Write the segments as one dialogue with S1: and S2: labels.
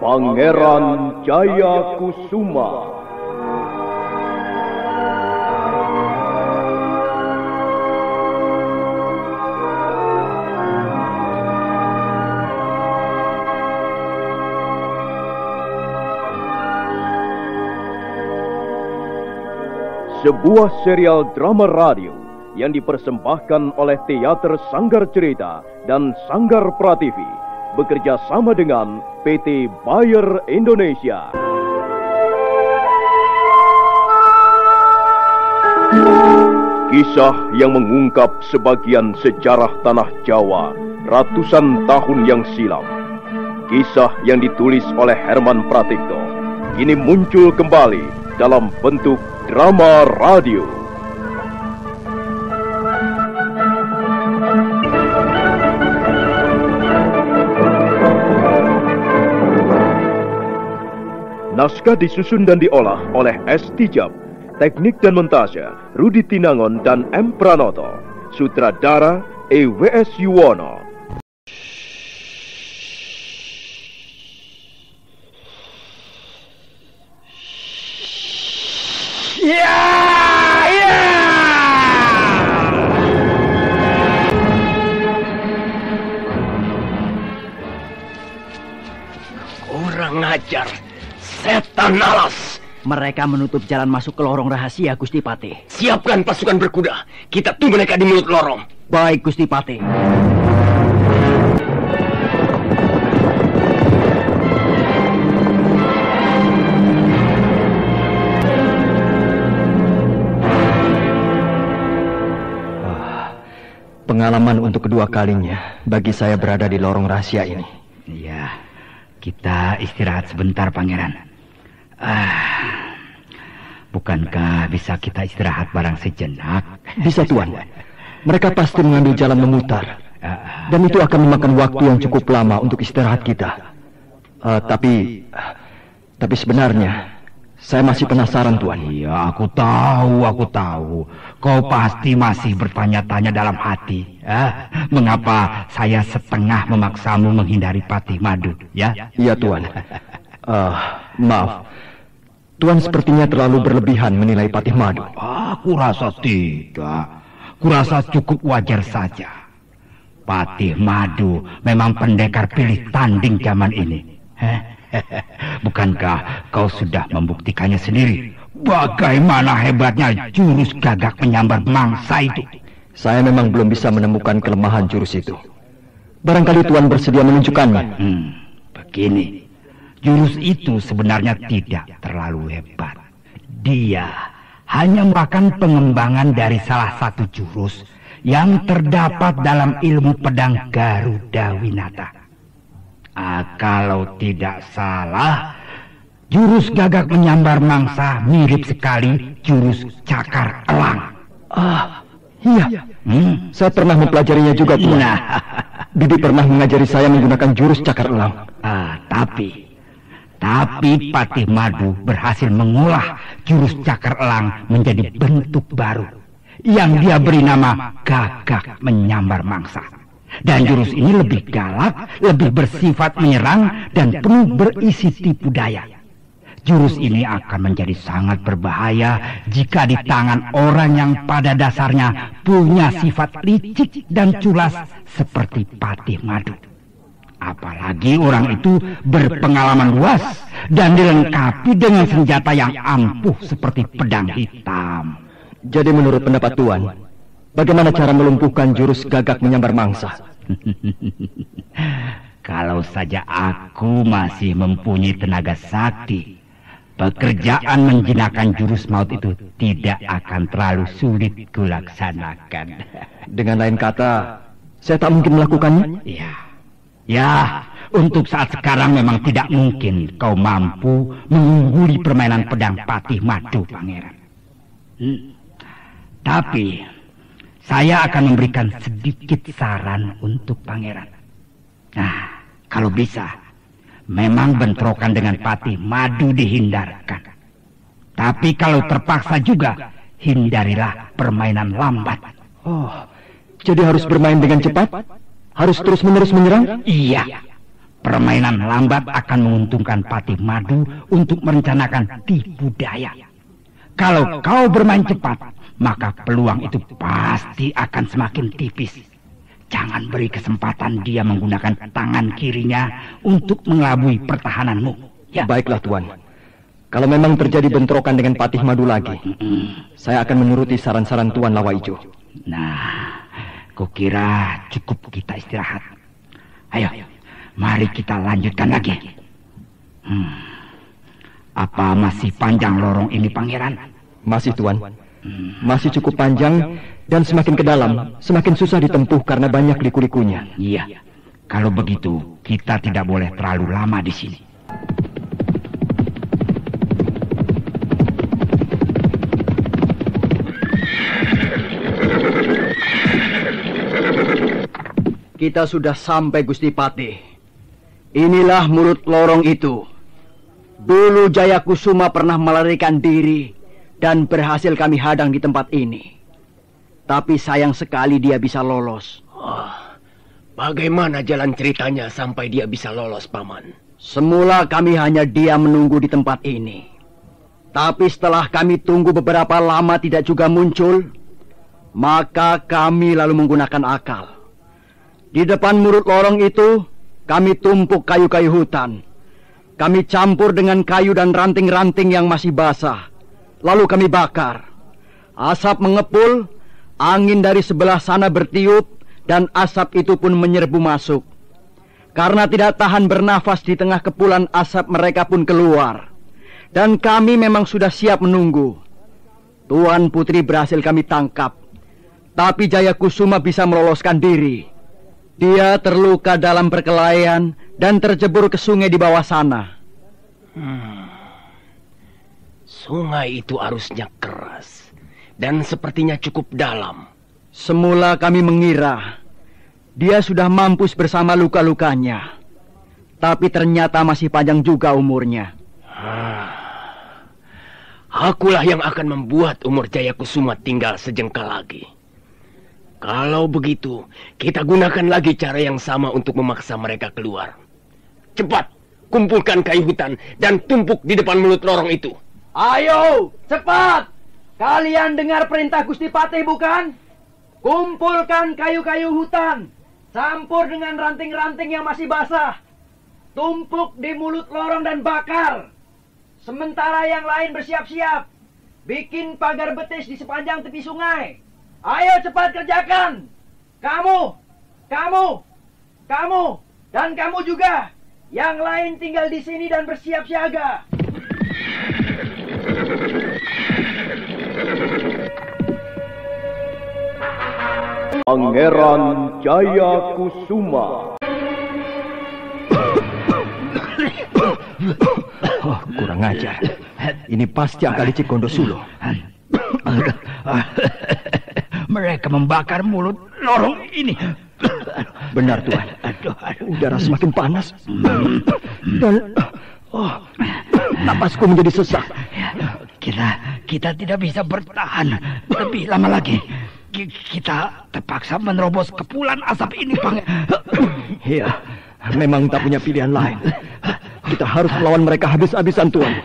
S1: Pangeran Jayakusuma. Sebuah serial drama radio yang dipersembahkan oleh Teater Sanggar Cerita dan Sanggar Prativi bekerja sama dengan PT Bayer Indonesia. Kisah yang mengungkap sebagian sejarah tanah Jawa ratusan tahun yang silam. Kisah yang ditulis oleh Herman Pratikto kini muncul kembali dalam bentuk drama radio. Naskah disusun dan diolah oleh S. Tijab, teknik dan montase Rudi Tinangon dan M. Pranoto, sutradara E.W.S. Yuwono.
S2: Kurang ajar, setan alas.
S3: Mereka menutup jalan masuk ke lorong rahasia, Gusti Patih.
S2: Siapkan pasukan berkuda. Kita tunggu mereka di mulut lorong.
S3: Baik, Gusti Patih.
S4: Pengalaman untuk kedua kalinya bagi saya berada di lorong rahasia ini.
S5: Iya, kita istirahat sebentar, Pangeran. Bukankah bisa kita istirahat barang sejenak?
S4: Bisa, Tuan. Mereka pasti mengambil jalan memutar. Dan itu akan memakan waktu yang cukup lama untuk istirahat kita. Tapi sebenarnya saya masih penasaran, Tuan.
S5: Iya, aku tahu. Kau pasti masih bertanya-tanya dalam hati. Mengapa saya setengah memaksamu menghindari Patih Madu, ya?
S4: Iya, Tuan. Maaf. Tuan sepertinya terlalu berlebihan menilai Patih Madu.
S5: Aku rasa tidak. Kurasa cukup wajar saja. Patih Madu memang pendekar pilih tanding zaman ini. Bukankah kau sudah membuktikannya sendiri? Bagaimana hebatnya jurus gagak menyambar mangsa itu?
S4: Saya memang belum bisa menemukan kelemahan jurus itu. Barangkali Tuan bersedia menunjukkannya.
S5: Begini, jurus itu sebenarnya tidak terlalu hebat. Dia hanya merupakan pengembangan dari salah satu jurus yang terdapat dalam ilmu pedang Garuda Winata. Kalau tidak salah, jurus gagak menyambar mangsa mirip sekali jurus cakar elang.
S4: Iya. Saya pernah mempelajarinya juga, Tuan. Bibi pernah mengajari saya menggunakan jurus cakar elang.
S5: Tapi Patih Madu berhasil mengolah jurus cakar elang menjadi bentuk baru yang dia beri nama gagak menyambar mangsa. Dan jurus ini lebih galak, lebih bersifat menyerang, dan penuh berisi tipu daya. Jurus ini akan menjadi sangat berbahaya jika di tangan orang yang pada dasarnya punya sifat licik dan culas seperti Patih Madu. Apalagi orang itu berpengalaman luas dan dilengkapi dengan senjata yang ampuh seperti pedang hitam.
S4: Jadi menurut pendapat Tuan, bagaimana cara melumpuhkan jurus gagak menyambar mangsa?
S5: Kalau saja aku masih mempunyai tenaga sakti, pekerjaan menjinakkan jurus maut itu tidak akan terlalu sulit kulaksanakan.
S4: Dengan lain kata, saya tak mungkin melakukannya?
S5: Ya, untuk saat sekarang memang tidak mungkin kau mampu mengungguli permainan pedang Patih Madu, Pangeran. Tapi saya akan memberikan sedikit saran untuk Pangeran. Kalau bisa, memang bentrokan dengan Patih Madu dihindarkan. Tapi kalau terpaksa juga, hindarilah permainan lambat.
S4: Jadi harus bermain dengan cepat? Harus terus-menerus menyerang?
S5: Iya. Permainan lambat akan menguntungkan Patih Madu untuk merencanakan tipu daya. Kalau kau bermain cepat, maka peluang itu pasti akan semakin tipis. Jangan beri kesempatan dia menggunakan tangan kirinya untuk mengelabui pertahananmu. Ya.
S4: Baiklah, Tuan. Kalau memang terjadi bentrokan dengan Patih Madu lagi, saya akan menuruti saran-saran Tuan Lawaijo.
S5: Nah, kukira cukup kita istirahat. Ayo, mari kita lanjutkan lagi. Apa masih panjang lorong ini, Pangeran?
S4: Masih, Tuan. Masih cukup panjang dan semakin ke dalam, semakin susah ditempuh karena banyak liku-likunya.
S5: Iya, kalau begitu kita tidak boleh terlalu lama di sini.
S3: Kita sudah sampai, Gusti Patih. Inilah mulut lorong itu. Dulu Jayakusuma pernah melarikan diri dan berhasil kami hadang di tempat ini. Tapi sayang sekali dia bisa lolos.
S2: Bagaimana jalan ceritanya sampai dia bisa lolos, Paman?
S3: Semula kami hanya diam menunggu di tempat ini. Tapi setelah kami tunggu beberapa lama tidak juga muncul, maka kami lalu menggunakan akal. Di depan mulut lorong itu, kami tumpuk kayu-kayu hutan. Kami campur dengan kayu dan ranting-ranting yang masih basah. Lalu kami bakar. Asap mengepul, angin dari sebelah sana bertiup, dan asap itu pun menyerbu masuk. Karena tidak tahan bernafas di tengah kepulan asap, mereka pun keluar. Dan kami memang sudah siap menunggu. Tuan Putri berhasil kami tangkap. Tapi Jayakusuma bisa meloloskan diri. Dia terluka dalam perkelahian dan terjebur ke sungai di bawah sana.
S2: Sungai itu arusnya keras dan sepertinya cukup dalam.
S3: Semula kami mengira dia sudah mampus bersama luka-lukanya. Tapi ternyata masih panjang juga umurnya.
S2: Akulah yang akan membuat umur Jayakusuma tinggal sejengkal lagi. Kalau begitu, kita gunakan lagi cara yang sama untuk memaksa mereka keluar. Cepat, kumpulkan kayu hutan dan tumpuk di depan mulut lorong itu.
S3: Ayo, cepat! Kalian dengar perintah Gusti Patih bukan? Kumpulkan kayu-kayu hutan, campur dengan ranting-ranting yang masih basah. Tumpuk di mulut lorong dan bakar. Sementara yang lain bersiap-siap. Bikin pagar betis di sepanjang tepi sungai. Ayo cepat kerjakan. Kamu, dan kamu juga. Yang lain tinggal di sini dan bersiap siaga.
S1: Pangeran Jayakusuma.
S4: Kurang ajar. Ini pasti akal licik Gondosulo.
S5: Mereka membakar mulut lorong ini.
S4: Benar, Tuan. Udara semakin panas. Dan napasku menjadi sesak.
S5: Kita tidak bisa bertahan lebih lama lagi. Kita terpaksa menerobos kepulan asap ini, Pangeran.
S4: Iya, memang tak punya pilihan lain. Kita harus melawan mereka habis-habisan, Tuan.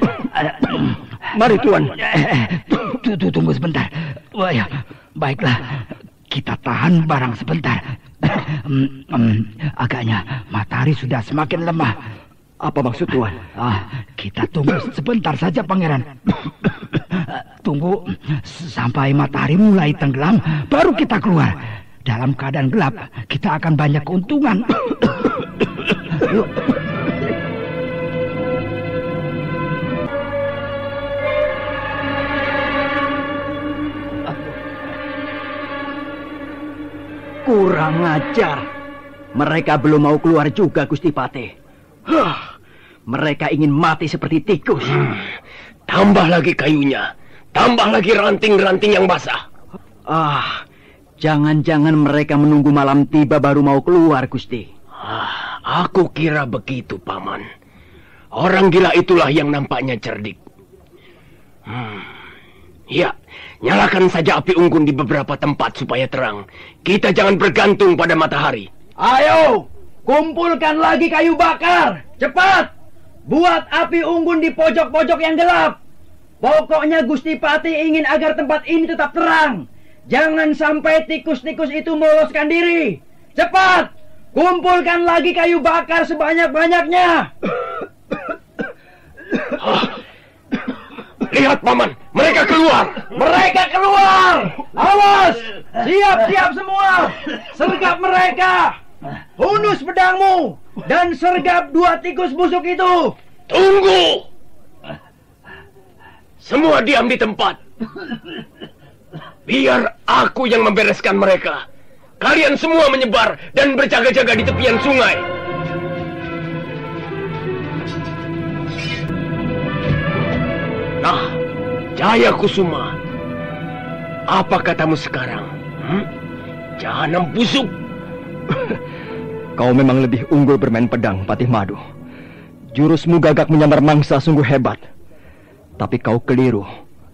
S4: Mari, Tuan.
S5: Tunggu sebentar. Wah, ya, baiklah. Kita tahan barang sebentar. Agaknya matahari sudah semakin lemah.
S4: Apa maksud Tuan?
S5: Kita tunggu sebentar saja, Pangeran. Tunggu sampai matahari mulai tenggelam, baru kita keluar. Dalam keadaan gelap, kita akan banyak keuntungan. Yuk.
S3: Kurang ajar. Mereka belum mau keluar juga, Gusti Patih. Mereka ingin mati seperti tikus.
S2: Tambah lagi kayunya. Tambah lagi ranting-ranting yang basah.
S3: Jangan-jangan mereka menunggu malam tiba baru mau keluar, Gusti.
S2: Aku kira begitu, Paman. Orang gila itulah yang nampaknya cerdik. Ya, nyalakan saja api unggun di beberapa tempat supaya terang. Kita jangan bergantung pada matahari.
S3: Ayo, kumpulkan lagi kayu bakar. Cepat! Buat api unggun di pojok-pojok yang gelap. Pokoknya Gusti Patih ingin agar tempat ini tetap terang. Jangan sampai tikus-tikus itu meloloskan diri. Cepat! Kumpulkan lagi kayu bakar sebanyak-banyaknya.
S2: Lihat, Paman, mereka keluar.
S3: Mereka keluar. Awas! Siap-siap semua. Sergap mereka. Hunus pedangmu dan sergap 2 tikus busuk itu.
S2: Tunggu! Semua diam di tempat. Biar aku yang membereskan mereka. Kalian semua menyebar dan berjaga-jaga di tepian sungai. Nah, Jaya Kusuma, apa katamu sekarang? Jangan busuk.
S4: Kau memang lebih unggul bermain pedang, Patih Madu. Jurusmu gagak menyambar mangsa sungguh hebat. Tapi kau keliru.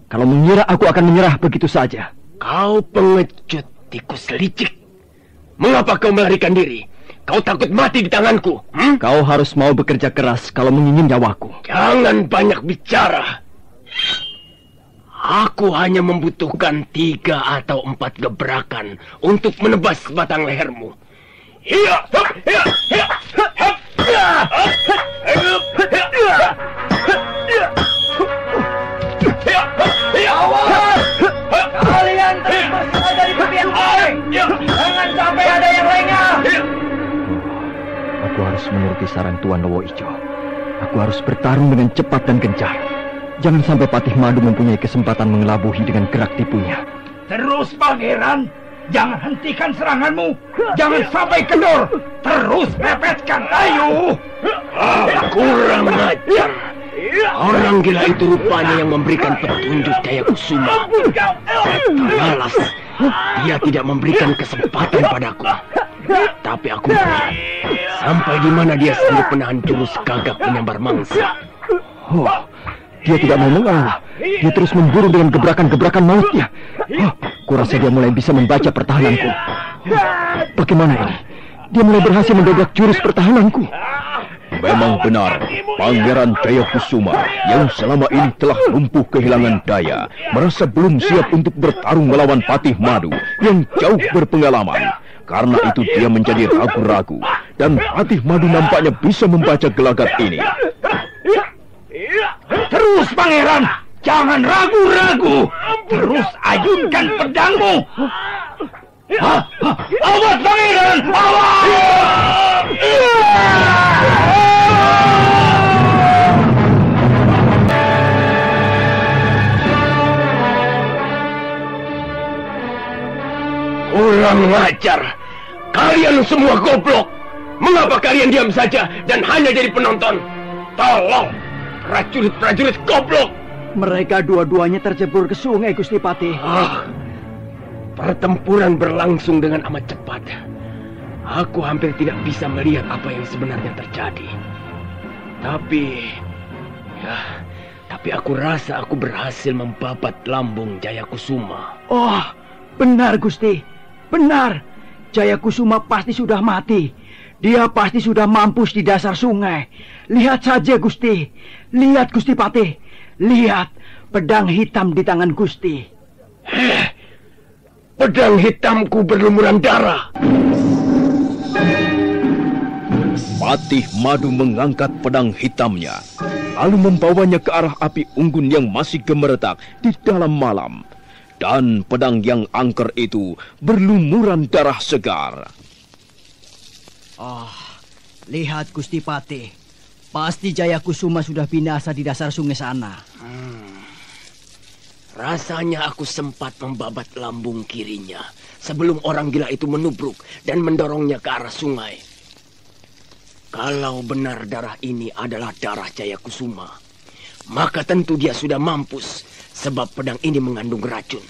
S4: Kalau mengira aku akan menyerah begitu saja.
S2: Kau pengecut, tikus licik. Mengapa kau melarikan diri? Kau takut mati di tanganku?
S4: Kau harus mau bekerja keras kalau mengingin nyawaku.
S2: Jangan banyak bicara. Aku hanya membutuhkan 3 atau 4 gebrakan untuk menebas batang lehermu.
S3: Awas! Kalian terus berada di tepian sungai. Jangan sampai ada yang lengah.
S4: Aku harus menuruti saran Tuan Lowo Ijo. Aku harus bertarung dengan cepat dan gencar. Jangan sampai Patih Madu mempunyai kesempatan mengelabuhi dengan gerak tipunya.
S5: Terus, Pangeran. Jangan hentikan seranganmu. Jangan sampai kendor. Terus pepetkan. Ayo.
S2: Kurang ajar. Orang gila itu rupanya yang memberikan petunjuk Jaya Kusuma. Malas. Dia tidak memberikan kesempatan padaku. Tapi aku sampai di mana dia sanggup menahan jurus gagak menyambar mangsa.
S4: Oh, dia tidak mau mengalah. Dia terus memburu dengan gebrakan-gebrakan mautnya. Oh, kurasa dia mulai bisa membaca pertahananku. Bagaimana ini? Dia mulai berhasil mendobrak jurus pertahananku.
S1: Memang benar, Pangeran Jaya Kusuma yang selama ini telah lumpuh kehilangan daya, merasa belum siap untuk bertarung melawan Patih Madu yang jauh berpengalaman. Karena itu dia menjadi ragu-ragu, dan Patih Madu nampaknya bisa membaca gelagat ini.
S5: Terus, Pangeran. Jangan ragu-ragu. Terus ayunkan pedangmu. Awas, Pangeran. Awas!
S2: Kurang ajar. Kalian semua goblok. Mengapa kalian diam saja dan hanya jadi penonton? Tolong, prajurit-prajurit goblok.
S3: Mereka dua-duanya terjebur ke sungai, Gusti Patih.
S2: Pertempuran berlangsung dengan amat cepat. Aku hampir tidak bisa melihat apa yang sebenarnya terjadi. Tapi aku rasa aku berhasil membabat lambung Jaya Kusuma.
S3: Oh, benar, Gusti. Benar. Jaya Kusuma pasti sudah mati. Dia pasti sudah mampus di dasar sungai. Lihat saja, Gusti. Lihat, Gusti Patih. Lihat pedang hitam di tangan Gusti.
S2: Pedang hitamku berlumuran darah.
S1: Patih Madu mengangkat pedang hitamnya, lalu membawanya ke arah api unggun yang masih gemeretak di dalam malam. Dan pedang yang angker itu berlumuran darah segar.
S3: Lihat, Gusti Patih. Pasti Jaya Kusuma sudah binasa di dasar sungai sana.
S2: Rasanya aku sempat membabat lambung kirinya sebelum orang gila itu menubruk dan mendorongnya ke arah sungai. Kalau benar darah ini adalah darah Jaya Kusuma, maka tentu dia sudah mampus sebab pedang ini mengandung racun.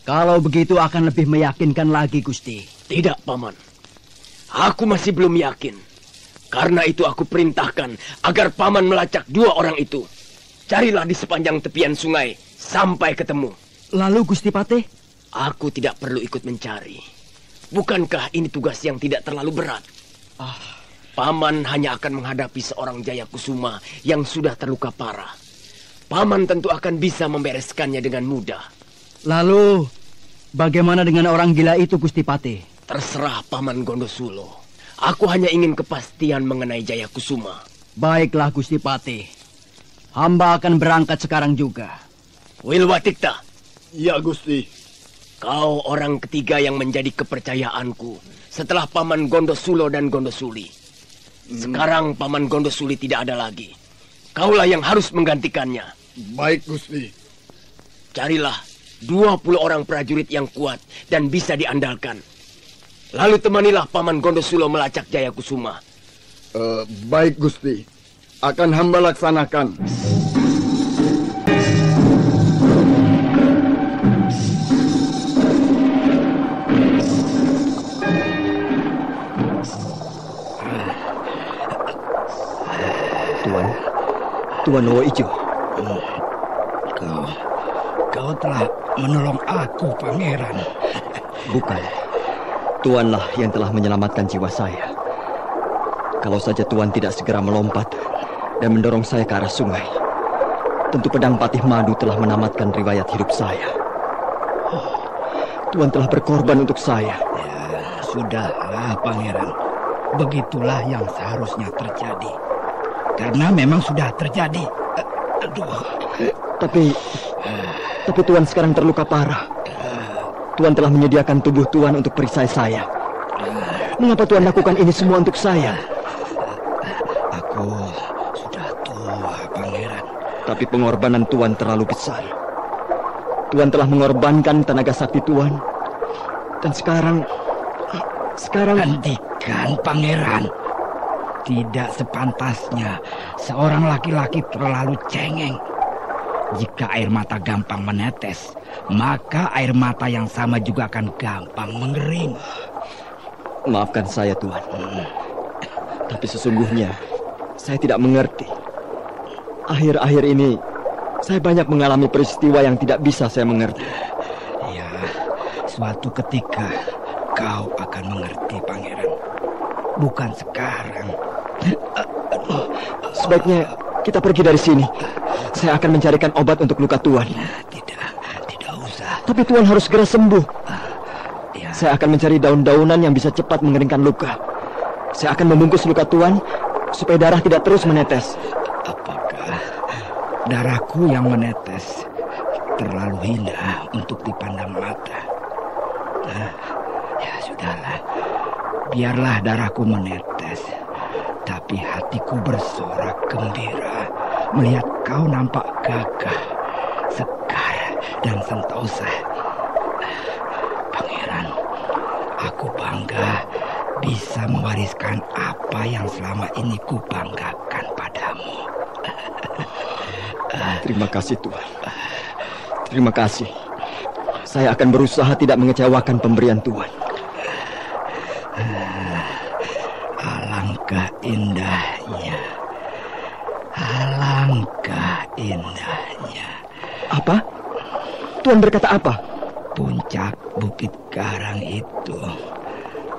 S3: Kalau begitu akan lebih meyakinkan lagi, Gusti.
S2: Tidak, Paman. Aku masih belum yakin. Karena itu aku perintahkan agar Paman melacak 2 orang itu. Carilah di sepanjang tepian sungai sampai ketemu.
S3: Lalu, Gusti Patih?
S2: Aku tidak perlu ikut mencari. Bukankah ini tugas yang tidak terlalu berat? Paman hanya akan menghadapi seorang Jayakusuma yang sudah terluka parah. Paman tentu akan bisa membereskannya dengan mudah.
S3: Lalu, bagaimana dengan orang gila itu, Gusti Patih?
S2: Terserah Paman Gondosulo. Aku hanya ingin kepastian mengenai Jayakusuma.
S3: Baiklah, Gusti Patih. Hamba akan berangkat sekarang juga.
S2: Wilwatikta.
S6: Ya, Gusti.
S2: Kau orang ketiga yang menjadi kepercayaanku setelah Paman Gondosulo dan Gondosuli. Sekarang Paman Gondosuli tidak ada lagi. Kaulah yang harus menggantikannya.
S6: Baik, Gusti.
S2: Carilah 20 orang prajurit yang kuat dan bisa diandalkan. Lalu temanilah Paman Gondosulo melacak Jayakusuma.
S6: Baik, Gusti. Akan hamba laksanakan.
S3: Tuan Owo Ijo.
S5: Kau telah menolong aku, Pangeran.
S4: Bukan. Tuanlah yang telah menyelamatkan jiwa saya. Kalau saja Tuan tidak segera melompat dan mendorong saya ke arah sungai, tentu pedang Patih Madu telah menamatkan riwayat hidup saya. Tuan telah berkorban untuk saya.
S5: Ya, sudahlah, Pangeran. Begitulah yang seharusnya terjadi. Karena memang sudah terjadi.
S4: Tapi Tuan sekarang terluka parah. Tuan telah menyediakan tubuh Tuan untuk perisai saya. Mengapa Tuan lakukan ini semua untuk saya?
S5: Aku sudah tua, Pangeran.
S4: Tapi pengorbanan Tuan terlalu besar. Tuan telah mengorbankan tenaga sakti Tuan. Dan sekarang...
S5: Hentikan, Pangeran. Tidak sepantasnya seorang laki-laki terlalu cengeng. Jika air mata gampang menetes, maka air mata yang sama juga akan gampang mengering.
S4: Maafkan saya, Tuan. Tapi sesungguhnya saya tidak mengerti. Akhir-akhir ini saya banyak mengalami peristiwa yang tidak bisa saya mengerti.
S5: Ya, suatu ketika kau akan mengerti, Pangeran. Bukan sekarang.
S4: Sebaiknya kita pergi dari sini. Saya akan mencarikan obat untuk luka Tuan.
S5: Tidak usah.
S4: Tapi Tuan harus segera sembuh.
S5: Ya.
S4: Saya akan mencari daun-daunan yang bisa cepat mengeringkan luka. Saya akan membungkus luka Tuan supaya darah tidak terus menetes.
S5: Apakah darahku yang menetes terlalu indah untuk dipandang mata? Ya sudahlah. Biarlah darahku menetes. Tapi hatiku bersorak gembira melihat kau nampak gagah, sekar, dan sentosa. Pangeran, aku bangga bisa mewariskan apa yang selama ini kubanggakan padamu.
S4: Terima kasih, Tuan. Terima kasih. Saya akan berusaha tidak mengecewakan pemberian Tuan.
S5: Alangkah indahnya. Alangkah indahnya.
S4: Apa? Tuan berkata apa?
S5: Puncak Bukit Karang itu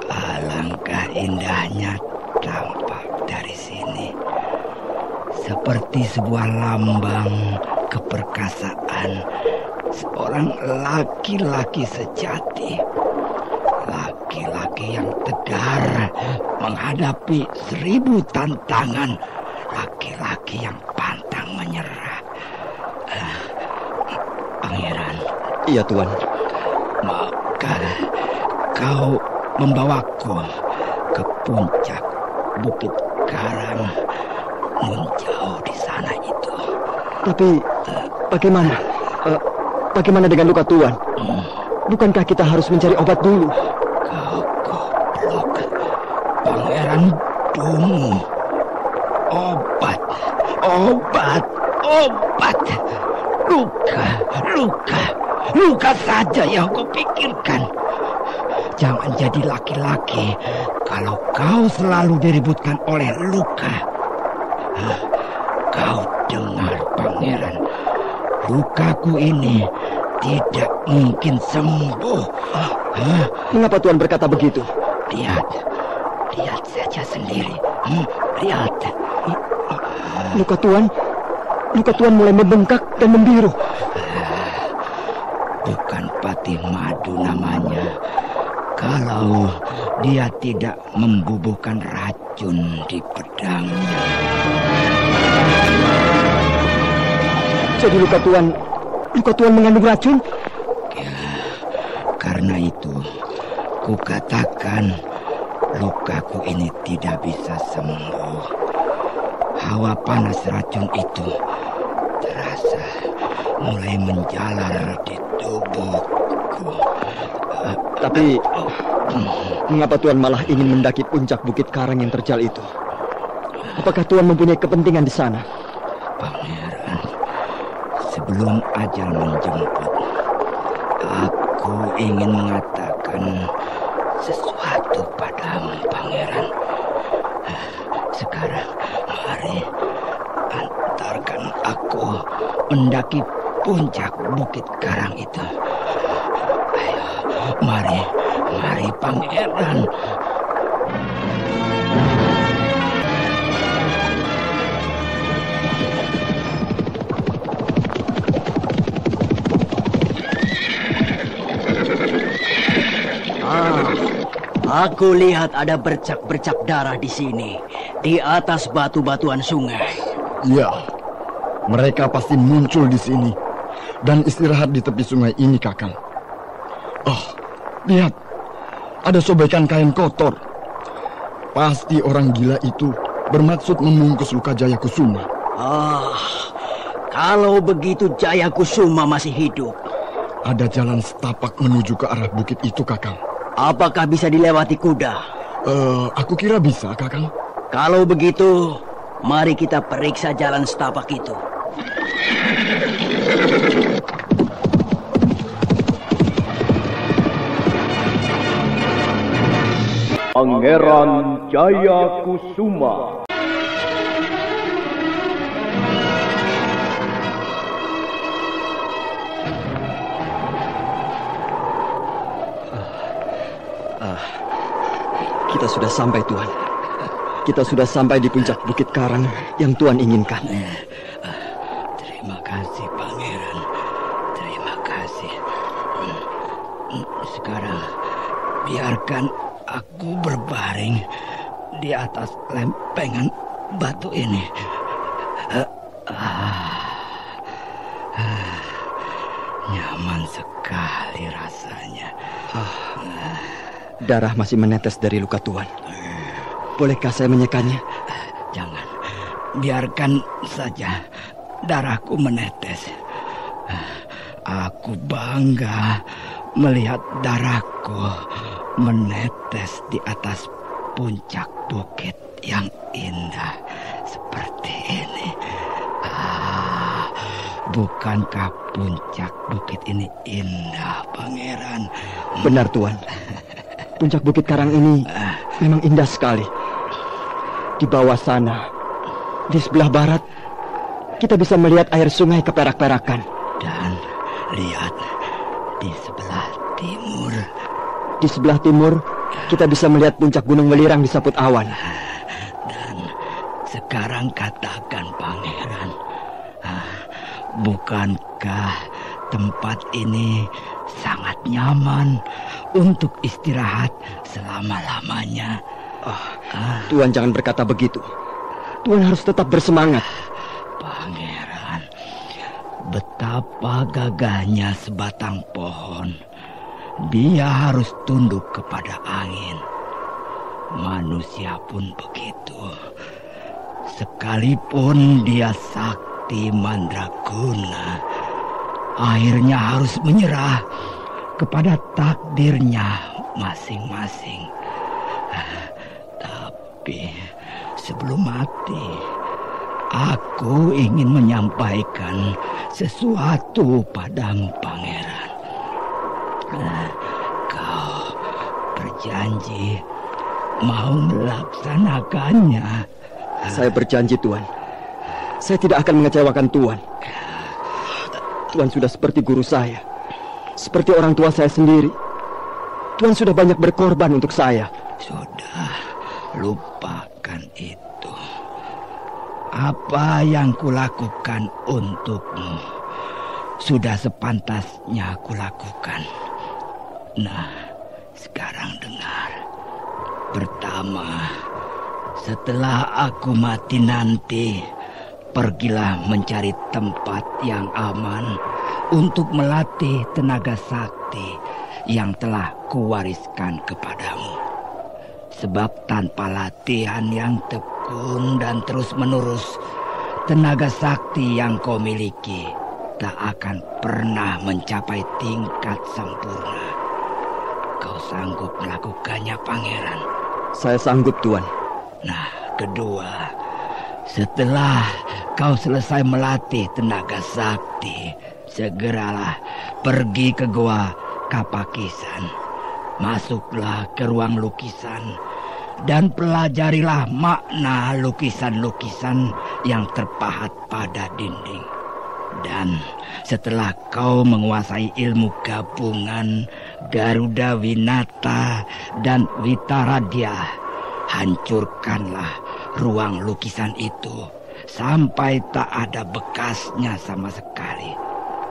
S5: alangkah indahnya tampak dari sini. Seperti sebuah lambang keperkasaan seorang laki-laki sejati. Laki-laki yang tegar menghadapi 1000 tantangan. Laki-laki yang pantang menyerah. Pangeran.
S4: Iya, Tuan.
S5: Maka kau membawaku ke puncak Bukit Karang menjauh di sana itu.
S4: Tapi bagaimana? Bagaimana dengan luka Tuan? Bukankah kita harus mencari obat dulu?
S5: Kau goblok. Pangeran Dungu. Obat. Luka saja yang kau pikirkan. Jangan jadi laki-laki kalau kau selalu diributkan oleh luka. Kau dengar, Pangeran. Lukaku ini tidak mungkin sembuh.
S4: Mengapa Tuan berkata begitu?
S5: Lihat, Lihat saja sendiri. Lihat.
S3: Luka Tuan mulai membengkak dan membiru.
S5: Bukan Patih Madu namanya. Kalau dia tidak membubuhkan racun di pedangnya.
S3: Jadi luka Tuan mengandung racun?
S5: Ya, karena itu kukatakan lukaku ini tidak bisa sembuh. Hawa panas racun itu terasa mulai menjalar di tubuhku.
S3: Tapi mengapa Tuan malah ingin mendaki puncak Bukit Karang yang terjal itu? Apakah Tuan mempunyai kepentingan di sana?
S5: Pangeran, sebelum ajal menjemput, aku ingin mengatakan sesuatu padamu, Pangeran. Sekarang, mari antarkan aku mendaki puncak Bukit Karang itu. Ayo, mari Pangeran.
S3: Aku lihat ada bercak-bercak darah di sini, di atas batu-batuan sungai.
S6: Ya, mereka pasti muncul di sini dan istirahat di tepi sungai ini, Kakang. Oh, lihat, ada sobekan kain kotor. Pasti orang gila itu bermaksud membungkus luka Jayakusuma.
S3: Kalau begitu Jayakusuma masih hidup.
S6: Ada jalan setapak menuju ke arah bukit itu, Kakang.
S3: Apakah bisa dilewati kuda?
S6: Aku kira bisa, Kakang.
S3: Kalau begitu, mari kita periksa jalan setapak itu.
S1: Pangeran Jayakusuma.
S3: Kita sudah sampai, Tuan. Kita sudah sampai di puncak Bukit Karang yang Tuan inginkan.
S5: Terima kasih, Pangeran. Terima kasih. Sekarang, biarkan aku berbaring di atas lempengan batu ini. Nyaman sekali rasanya.
S3: Darah masih menetes dari luka Tuan. Bolehkah saya menyekanya?
S5: Jangan. Biarkan saja darahku menetes. Aku bangga melihat darahku menetes di atas puncak bukit yang indah seperti ini. Bukankah puncak bukit ini indah, Pangeran?
S3: Benar, Tuan. Puncak Bukit Karang ini memang indah sekali. Di bawah sana, di sebelah barat, kita bisa melihat air sungai keperak-perakan.
S5: Dan lihat, di sebelah timur.
S3: Di sebelah timur, kita bisa melihat puncak Gunung Welirang disaput awan.
S5: Dan sekarang katakan, Pangeran, bukankah tempat ini sangat nyaman untuk istirahat selama-lamanya?
S3: Tuan jangan berkata begitu. Tuan harus tetap bersemangat.
S5: Pangeran, betapa gagahnya sebatang pohon. Dia harus tunduk kepada angin. Manusia pun begitu. Sekalipun dia sakti mandraguna, akhirnya harus menyerah kepada takdirnya masing-masing. Tapi sebelum mati, aku ingin menyampaikan sesuatu padamu, Pangeran. Kau berjanji mau melaksanakannya.
S3: Saya berjanji, Tuan. Saya tidak akan mengecewakan Tuan. Tuan sudah seperti guru saya, seperti orang tua saya sendiri. Tuan sudah banyak berkorban untuk saya.
S5: Lupakan itu. Apa yang kulakukan untukmu sudah sepantasnya kulakukan. Nah, sekarang dengar. Pertama, setelah aku mati nanti, pergilah mencari tempat yang aman untuk melatih tenaga sakti yang telah kuwariskan kepadamu. Sebab tanpa latihan yang tekun dan terus-menerus, tenaga sakti yang kau miliki tak akan pernah mencapai tingkat sempurna. Kau sanggup melakukannya, Pangeran?
S4: Saya sanggup, Tuan.
S5: Nah, kedua, setelah kau selesai melatih tenaga sakti, segeralah pergi ke Goa Kapakisan. Masuklah ke ruang lukisan dan pelajarilah makna lukisan-lukisan yang terpahat pada dinding. Dan setelah kau menguasai ilmu gabungan Garuda Winata dan Witaradya, hancurkanlah ruang lukisan itu sampai tak ada bekasnya sama sekali.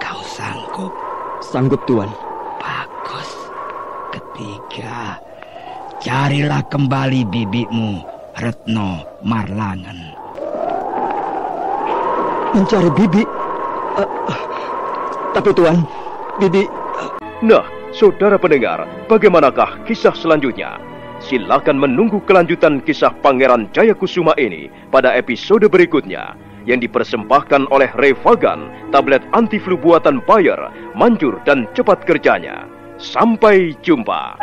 S5: Kau sanggup?
S4: Sanggup, Tuan.
S5: Bagus. Ketiga, carilah kembali bibimu, Retno Marlangen.
S4: Mencari bibi? Tapi Tuan, bibi...
S1: Nah, saudara pendengar, bagaimanakah kisah selanjutnya? Silakan menunggu kelanjutan kisah Pangeran Jayakusuma ini pada episode berikutnya yang dipersembahkan oleh Revagan, tablet anti-flu buatan Bayer, manjur dan cepat kerjanya. Sampai jumpa.